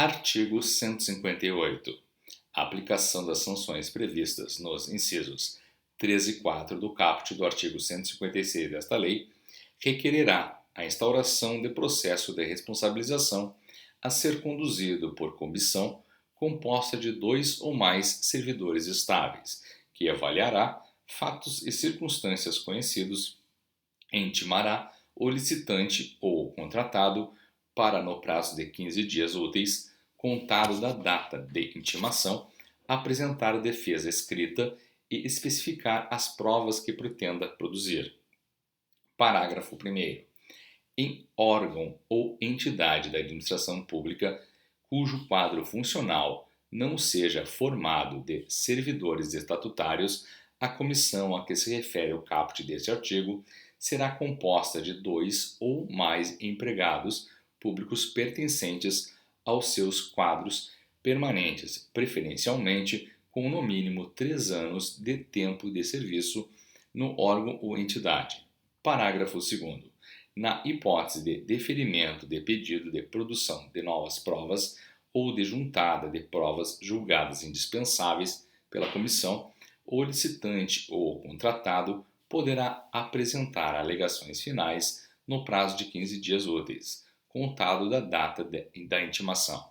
Artigo 158. A aplicação das sanções previstas nos incisos 3 e 4 do caput do artigo 156 desta lei requererá a instauração de processo de responsabilização a ser conduzido por comissão composta de 2 ou mais servidores estáveis, que avaliará fatos e circunstâncias conhecidos e intimará o licitante ou o contratado para, no prazo de 15 dias úteis, contado da data de intimação, apresentar defesa escrita e especificar as provas que pretenda produzir. Parágrafo 1º. Em órgão ou entidade da administração pública cujo quadro funcional não seja formado de servidores estatutários, a comissão a que se refere o caput deste artigo será composta de 2 ou mais empregados públicos pertencentes aos seus quadros permanentes, preferencialmente com no mínimo 3 anos de tempo de serviço no órgão ou entidade. Parágrafo 2º. Na hipótese de deferimento de pedido de produção de novas provas ou de juntada de provas julgadas indispensáveis pela comissão, o licitante ou o contratado poderá apresentar alegações finais no prazo de 15 dias úteis, contado da data da intimação.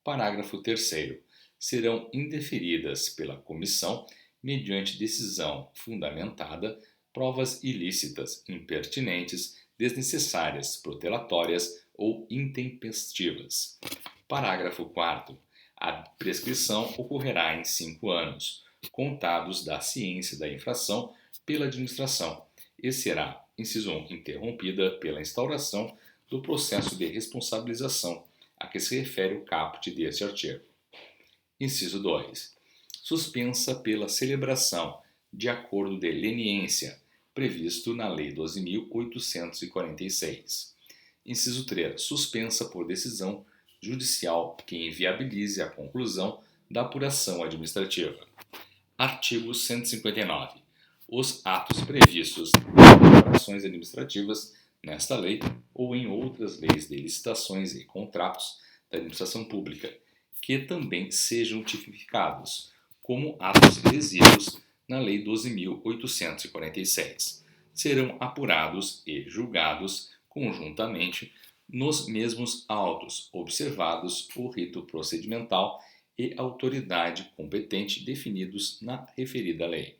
Parágrafo 3º. Serão indeferidas pela comissão, mediante decisão fundamentada, provas ilícitas, impertinentes, desnecessárias, protelatórias ou intempestivas. Parágrafo 4º. A prescrição ocorrerá em 5 anos, contados da ciência da infração pela administração, e será, inciso 1, interrompida pela instauração do processo de responsabilização a que se refere o caput deste artigo. Inciso 2. Suspensa pela celebração de acordo de leniência previsto na Lei 12.846. Inciso 3. Suspensa por decisão judicial que inviabilize a conclusão da apuração administrativa. Artigo 159. Os atos previstos nas operações administrativas nesta lei ou em outras leis de licitações e contratos da administração pública, que também sejam tipificados como atos lesivos na Lei 12.846, serão apurados e julgados conjuntamente nos mesmos autos, observados o rito procedimental e autoridade competente definidos na referida lei.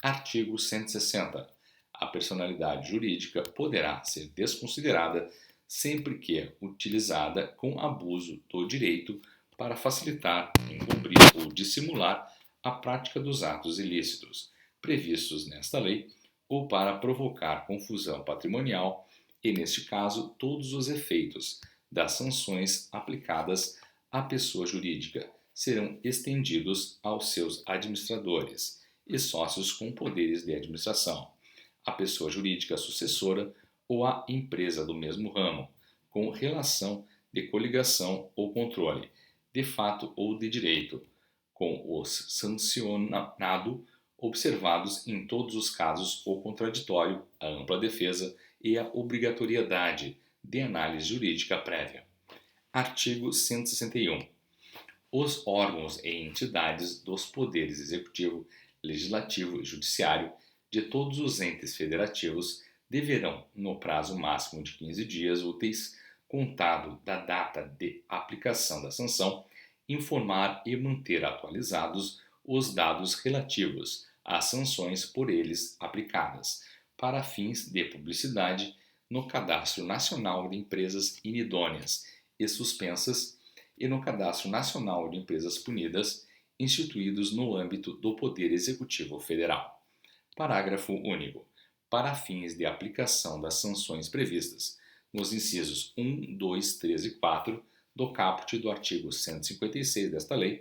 Artigo 160. A personalidade jurídica poderá ser desconsiderada sempre que utilizada com abuso do direito para facilitar, encobrir ou dissimular a prática dos atos ilícitos previstos nesta lei ou para provocar confusão patrimonial e, neste caso, todos os efeitos das sanções aplicadas à pessoa jurídica serão estendidos aos seus administradores e sócios com poderes de administração, à pessoa jurídica sucessora ou à empresa do mesmo ramo, com relação de coligação ou controle, de fato ou de direito, com os sancionado observados em todos os casos o contraditório, a ampla defesa e a obrigatoriedade de análise jurídica prévia. Artigo 161. Os órgãos e entidades dos poderes executivo, legislativo e judiciário de todos os entes federativos deverão, no prazo máximo de 15 dias úteis, contado da data de aplicação da sanção, informar e manter atualizados os dados relativos às sanções por eles aplicadas, para fins de publicidade no Cadastro Nacional de Empresas Inidôneas e Suspensas e no Cadastro Nacional de Empresas Punidas, instituídos no âmbito do Poder Executivo Federal. Parágrafo único. Para fins de aplicação das sanções previstas nos incisos 1, 2, 3 e 4 do caput do artigo 156 desta lei,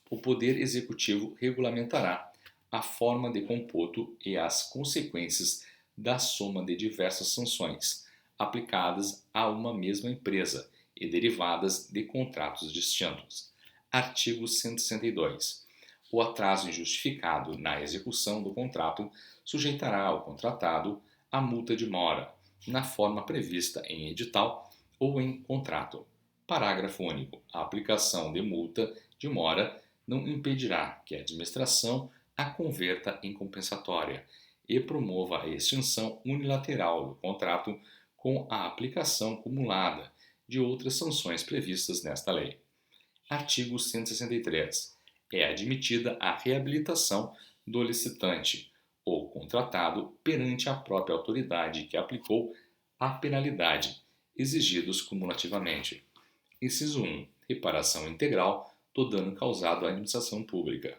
o Poder Executivo regulamentará a forma de computo e as consequências da soma de diversas sanções aplicadas a uma mesma empresa e derivadas de contratos distintos. Artigo 162. O atraso injustificado na execução do contrato sujeitará o contratado a multa de mora, na forma prevista em edital ou em contrato. Parágrafo único. A aplicação de multa de mora não impedirá que a administração a converta em compensatória e promova a extinção unilateral do contrato com a aplicação cumulada de outras sanções previstas nesta lei. Artigo 163. É admitida a reabilitação do licitante ou contratado perante a própria autoridade que aplicou a penalidade, exigidos cumulativamente. Inciso 1. Reparação integral do dano causado à administração pública.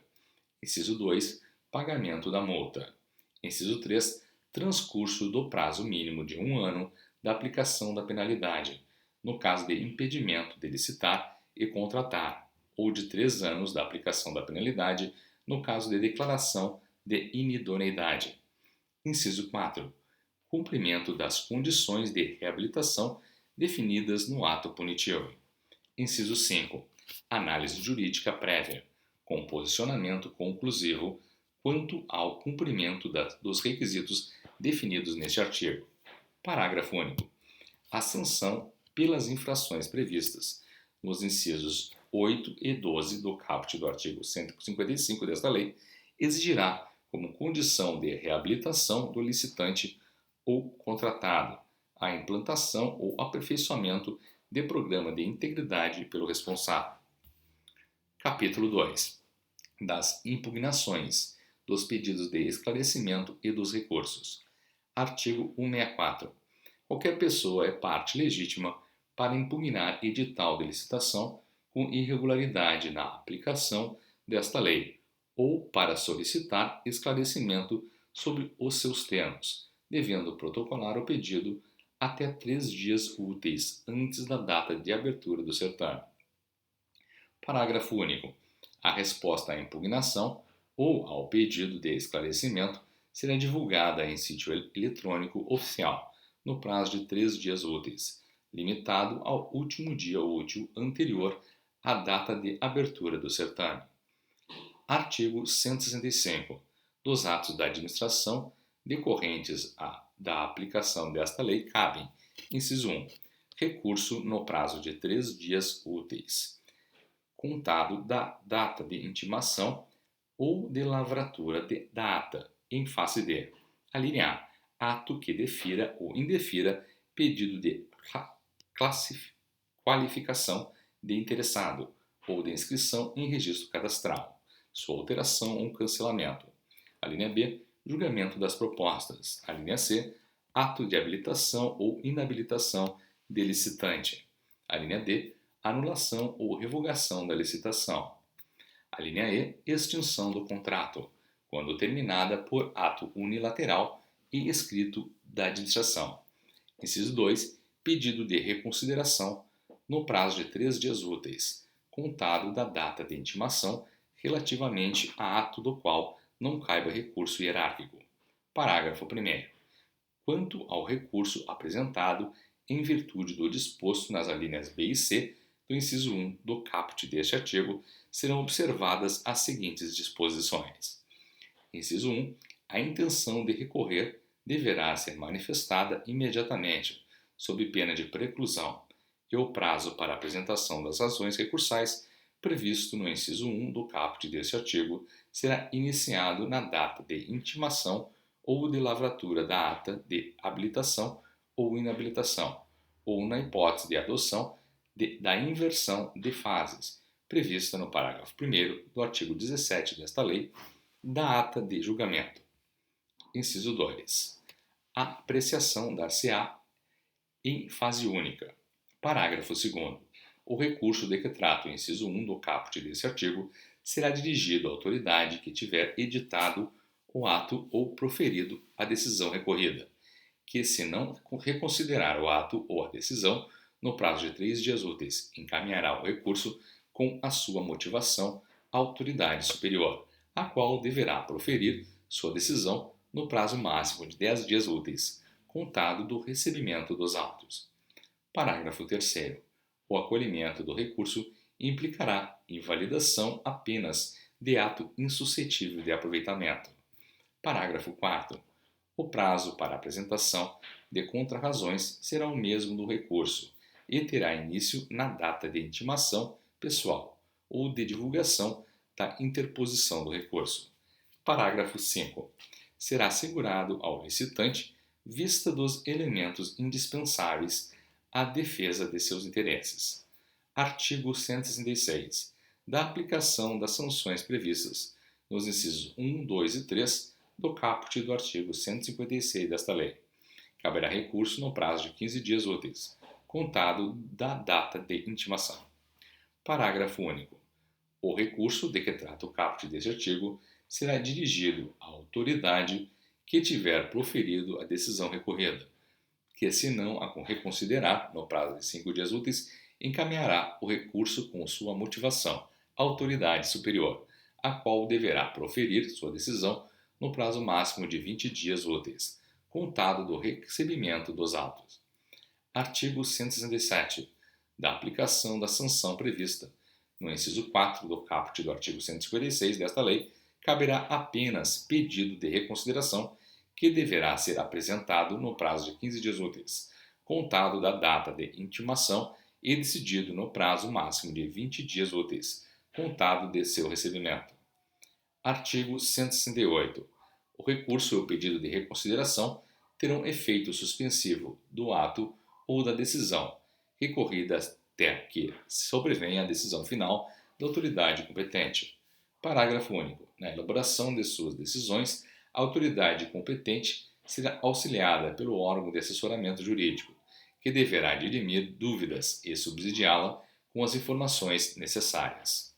Inciso 2. Pagamento da multa. Inciso 3. Transcurso do prazo mínimo de 1 ano da aplicação da penalidade, no caso de impedimento de licitar e contratar, ou de 3 anos da aplicação da penalidade, no caso de declaração de inidoneidade. Inciso 4. Cumprimento das condições de reabilitação definidas no ato punitivo. Inciso 5. Análise jurídica prévia, com posicionamento conclusivo quanto ao cumprimento dos requisitos definidos neste artigo. Parágrafo único. A sanção pelas infrações previstas nos incisos 8 e 12 do caput do artigo 155 desta lei exigirá como condição de reabilitação do licitante ou contratado a implantação ou aperfeiçoamento de programa de integridade pelo responsável. Capítulo 2. Das impugnações, dos pedidos de esclarecimento e dos recursos. Artigo 164. Qualquer pessoa é parte legítima para impugnar edital de licitação com irregularidade na aplicação desta lei ou para solicitar esclarecimento sobre os seus termos, devendo protocolar o pedido até 3 dias úteis antes da data de abertura do certame. Parágrafo único. A resposta à impugnação ou ao pedido de esclarecimento será divulgada em sítio eletrônico oficial, no prazo de 3 dias úteis, limitado ao último dia útil anterior à data de abertura do certame. Artigo 165. Dos atos da administração decorrentes da aplicação desta lei cabem: inciso 1. Recurso no prazo de 3 dias úteis, contado da data de intimação ou de lavratura da ata, em face de: alínea A. Ato que defira ou indefira pedido de qualificação de interessado ou de inscrição em registro cadastral, sua alteração ou cancelamento. Alínea B. Julgamento das propostas. Alínea C. Ato de habilitação ou inabilitação de licitante. Alínea D. Anulação ou revogação da licitação. Alínea E. Extinção do contrato, quando terminada por ato unilateral e escrito da administração. Inciso 2. Pedido de reconsideração no prazo de 3 dias úteis, contado da data de intimação relativamente a ato do qual não caiba recurso hierárquico. Parágrafo 1º. Quanto ao recurso apresentado em virtude do disposto nas alíneas B e C do inciso 1 do caput deste artigo, serão observadas as seguintes disposições. Inciso 1. A intenção de recorrer deverá ser manifestada imediatamente, sob pena de preclusão, e o prazo para apresentação das razões recursais, previsto no inciso 1 do caput deste artigo, será iniciado na data de intimação ou de lavratura da ata de habilitação ou inabilitação, ou na hipótese de adoção da inversão de fases, prevista no parágrafo 1º do artigo 17 desta lei, da ata de julgamento. Inciso 2. A apreciação dar-se-á em fase única. Parágrafo 2º. O recurso de que trata o inciso 1 do caput desse artigo será dirigido à autoridade que tiver editado o ato ou proferido a decisão recorrida, que, se não reconsiderar o ato ou a decisão, no prazo de 3 dias úteis, encaminhará o recurso com a sua motivação à autoridade superior, a qual deverá proferir sua decisão no prazo máximo de 10 dias úteis, contado do recebimento dos autos. Parágrafo 3º. O acolhimento do recurso implicará invalidação apenas de ato insuscetível de aproveitamento. Parágrafo 4º. O prazo para apresentação de contrarrazões será o mesmo do recurso, e terá início na data de intimação pessoal ou de divulgação da interposição do recurso. Parágrafo 5. Será assegurado ao licitante vista dos elementos indispensáveis à defesa de seus interesses. Artigo 166. Da aplicação das sanções previstas nos incisos 1, 2 e 3 do caput do artigo 156 desta lei. Caberá recurso no prazo de 15 dias úteis, contado da data de intimação. Parágrafo único. O recurso de que trata o caput deste artigo será dirigido à autoridade que tiver proferido a decisão recorrida, que, se não a reconsiderar no prazo de 5 dias úteis, encaminhará o recurso com sua motivação à autoridade superior, a qual deverá proferir sua decisão no prazo máximo de 20 dias úteis, contado do recebimento dos autos. Artigo 167. Da aplicação da sanção prevista no inciso 4 do caput do artigo 156 desta lei, caberá apenas pedido de reconsideração que deverá ser apresentado no prazo de 15 dias úteis, contado da data de intimação e decidido no prazo máximo de 20 dias úteis, contado de seu recebimento. Artigo 168. O recurso e o pedido de reconsideração terão efeito suspensivo do ato ou da decisão, recorrida até que sobrevenha a decisão final da autoridade competente. Parágrafo único. Na elaboração de suas decisões, a autoridade competente será auxiliada pelo órgão de assessoramento jurídico, que deverá dirimir dúvidas e subsidiá-la com as informações necessárias.